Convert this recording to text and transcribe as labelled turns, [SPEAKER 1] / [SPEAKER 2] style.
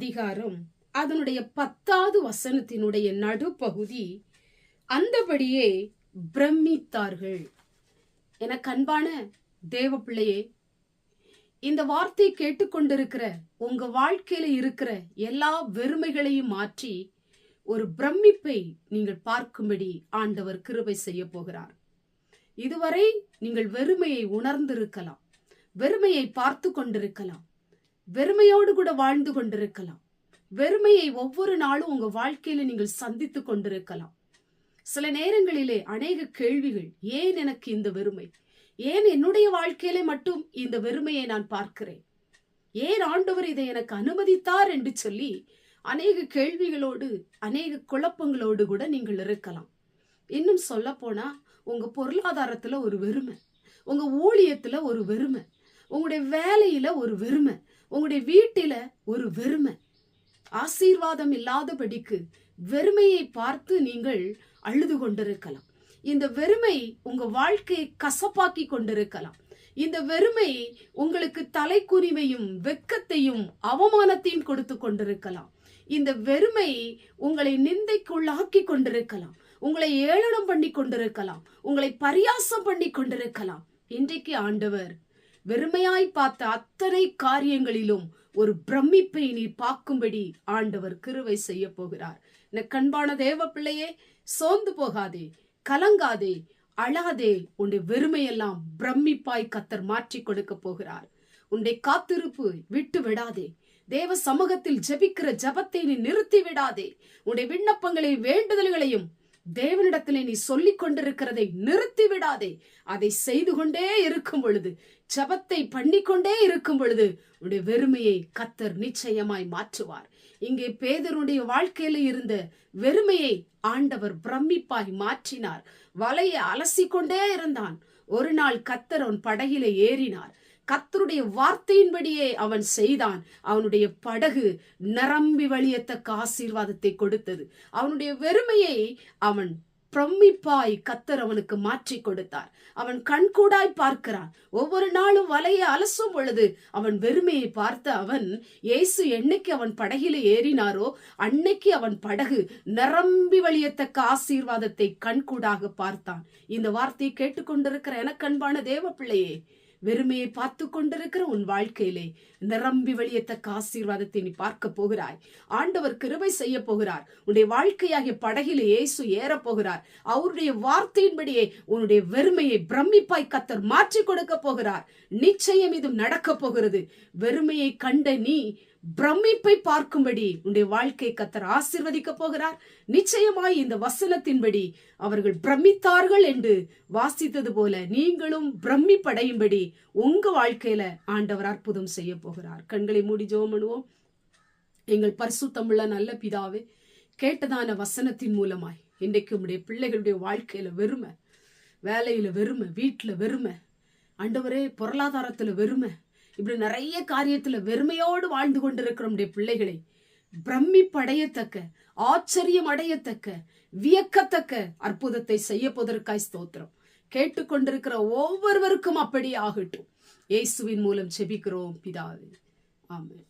[SPEAKER 1] அதிகாரம் அதனுடைய 10வது வசனத்தினுடைய நடுப்பகுதி, அந்தபடியே பிரமித்தார்கள். எனக்கு அன்பான தேவ பிள்ளையே, இந்த வார்த்தை கேட்டுக்கொண்டிருக்கிற உங்க வாழ்க்கையில இருக்கிற எல்லா வெறுமைகளையும் மாற்றி ஒரு பிரமிப்பை நீங்கள் பார்க்கும்படி ஆண்டவர் கிருபை செய்ய போகிறார். இதுவரை நீங்கள் வெறுமையை உணர்ந்திருக்கலாம், வெறுமையை பார்த்து கொண்டிருக்கலாம், வெறுமையோடு கூட வாழ்ந்து கொண்டிருக்கலாம், வெறுமையை ஒவ்வொரு நாளும் உங்க வாழ்க்கையில நீங்கள் சந்தித்து கொண்டிருக்கலாம். சில நேரங்களிலே அநேக கேள்விகள், ஏன் எனக்கு இந்த வெறுமை, ஏன் என்னுடைய வாழ்க்கையில மட்டும் இந்த வெறுமையை நான் பார்க்கிறேன், ஏன் ஆண்டவர் இதை எனக்கு அனுமதித்தார் என்று சொல்லி அநேக கேள்விகளோடு அநேக குழப்பங்களோடு கூட நீங்கள் இருக்கலாம். இன்னும் சொல்ல போனா உங்க பொருளாதாரத்துல ஒரு வெறுமை, உங்க ஊழியத்துல ஒரு வெறுமை, உங்களுடைய வேலையில ஒரு வெறுமை, உங்களுடைய வீட்டில ஒரு வெறுமை, ஆசீர்வாதம் இல்லாதபடிக்கு வெறுமையை பார்த்து நீங்கள் அழுது கொண்டிருக்கலாம். இந்த வெறுமை உங்க வாழ்க்கையை கசப்பாக்கி கொண்டிருக்கலாம். இந்த வெறுமை உங்களுக்கு தலைக்குனிவையும் வெட்கத்தையும் அவமானத்தையும் கொடுத்து கொண்டிருக்கலாம். இந்த வெறுமை உங்களை நிந்தைக்குள்ளாக்கி கொண்டிருக்கலாம், உங்களை ஏளனம் பண்ணி கொண்டிருக்கலாம், உங்களை பரியாசம் பண்ணி கொண்டிருக்கலாம். இன்றைக்கு ஆண்டவர் வெறுமையாய் பார்த்த அத்தனை காரியங்களிலும் ஒரு பிரமிப்பை நீ பார்க்கும்படி ஆண்டவர் கிருபை செய்ய போகிறார். எனக்கு அன்பான தேவ பிள்ளையே, சோர்ந்து போகாதே, கலங்காதே, அழாதே. உன்னுடைய வெறுமையெல்லாம் பிரமிப்பாய் கர்த்தர் மாற்றி கொடுக்க போகிறார். உன்னுடைய காத்திருப்பு விட்டு விடாதே. தேவ சமூகத்தில் ஜெபிக்கிற ஜெபத்தை நீ நிறுத்தி விடாதே. உன்னுடைய விண்ணப்பங்களையும் வேண்டுதல்களையும் தேவனிடத்திலே நீ சொல்லிக் கொண்டிருக்கிறதை நிறுத்தி விடாதே. அதை செய்து கொண்டே இருக்கும் பொழுது, ஜெபத்தை பண்ணிக்கொண்டே இருக்கும் பொழுது உன்னுடைய வெறுமையை கர்த்தர் நிச்சயமாய் மாற்றுவார். இங்கே பேதருடைய வாழ்க்கையில இருந்த வெறுமையை ஆண்டவர் பிரமிப்பாய் மாற்றினார். வலையை அலசிக்கொண்டே இருந்தான். ஒரு நாள் கர்த்தர் அவன் படகில ஏறினார். கர்த்தருடைய வார்த்தையின்படியே அவன் செய்தான். அவனுடைய படகு நிரம்பி வழியத்தக்க ஆசீர்வாதத்தை கொடுத்தது. அவனுடைய வெறுமையை அவன் பிரமிப்பாய் கர்த்தர் அவனுக்கு மாற்றி கொடுத்தார். அவன் கண்கூடாய் பார்க்கிறான். ஒவ்வொரு நாளும் வலையை அலசும் பொழுது அவன் வெறுமையை பார்த்த அவன், இயேசு என்னைக்கு அவன் படகில ஏறினாரோ அன்னைக்கு அவன் படகு நிரம்பி வழியத்தக்க ஆசீர்வாதத்தை கண்கூடாக பார்த்தான். இந்த வார்த்தையை கேட்டுக்கொண்டிருக்கிற எனக்கு அன்பான தேவ பிள்ளையே, வெறுமையை பார்த்து கொண்டிருக்கிற உன் வாழ்க்கையிலே நிரம்பி வழியத்தக்க ஆசீர்வாதத்தை நீ பார்க்க போகிறாய். ஆண்டவர் கிருபை செய்ய போகிறார். உன்னுடைய வாழ்க்கையாகிய படகிலே இயேசு ஏற போகிறார். அவருடைய வார்த்தையின்படியே உன்னுடைய வெறுமையை பிரமிப்பாய் கர்த்தர் மாற்றி கொடுக்க போகிறார். நிச்சயம் இது நடக்க போகிறது. வெறுமையை கண்ட நீ பிரமிப்பை பார்க்கும்படி உன்னுடைய வாழ்க்கை கர்த்தர் ஆசீர்வதிக்க போகிறார். நிச்சயமாய் இந்த வசனத்தின்படி அவர்கள் பிரமித்தார்கள் என்று வாசித்தது போல நீங்களும் பிரமிப்படையும்படி உங்க வாழ்க்கையில ஆண்டவர் அற்புதம் செய்ய போகிறார். கண்களை மூடி ஜெபம் பண்ணுவோம். எங்கள் பரிசுத்தமுள்ள நல்ல பிதாவே, கேட்டதான வசனத்தின் மூலமாய் இன்றைக்கு உம்முடைய பிள்ளைகளுடைய வாழ்க்கையில வெறுமை, வேலையில வெறுமை, வீட்டுல வெறுமை, ஆண்டவரே பொருளாதாரத்துல வெறுமை, இப்படி நிறைய காரியத்துல வெறுமையோடு வாழ்ந்து கொண்டிருக்கிற நம்முடைய பிள்ளைகளை பிரமிப்படையத்தக்க, ஆச்சரியம் அடையத்தக்க, வியக்கத்தக்க அற்புதத்தை செய்ய போவதற்காய் ஸ்தோத்திரம். கேட்டுக்கொண்டிருக்கிற ஒவ்வொருவருக்கும் அப்படி ஆகட்டும். இயேசுவின் மூலம் ஜெபிக்கிறோம் பிதாவே, ஆமென்.